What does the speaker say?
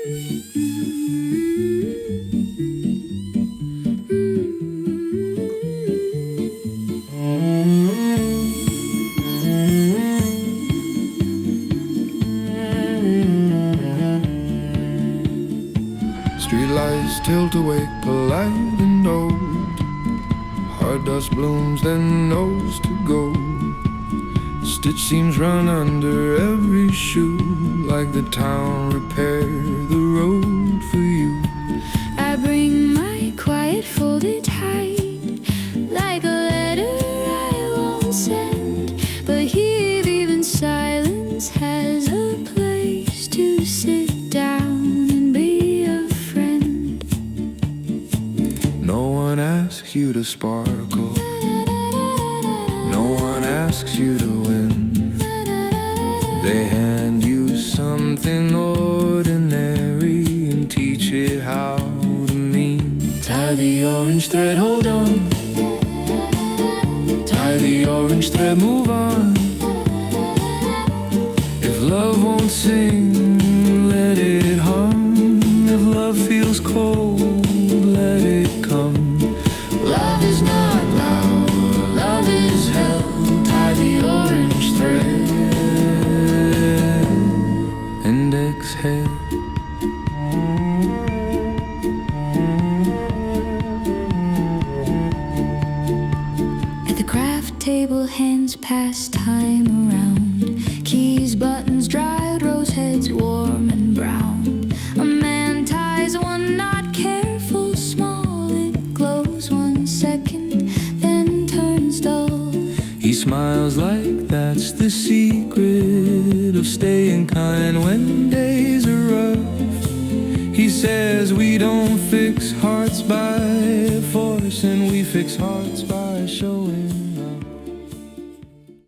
Streetlights tilt awake, polite and old. Hard dust blooms, then nose to gold. Stitch seams run under every shoe, like the town repaired the road for you. I bring my quiet folded tight, like a letter I won't send. But here even silence has a place to sit down and be a friend. No one asks you to sparkle, no one asks you to win. They hand you something ordinary and teach it how to mean. Tie the orange thread, hold on. Tie the orange thread, move on. If love won't sing, let it hum. If love feels cold, let it come. Love is not loud, love is held. Tie the orange thread and exhale. At the craft table, hands pass time around. Keys, buttons, dried rose heads, warm and brown. A man ties one knot, careful, small. It glows 1 second, then turns dull. He smiles like that's the secret of staying kind when days are rough. He says we don't fix hearts by force, and we fix hearts by show.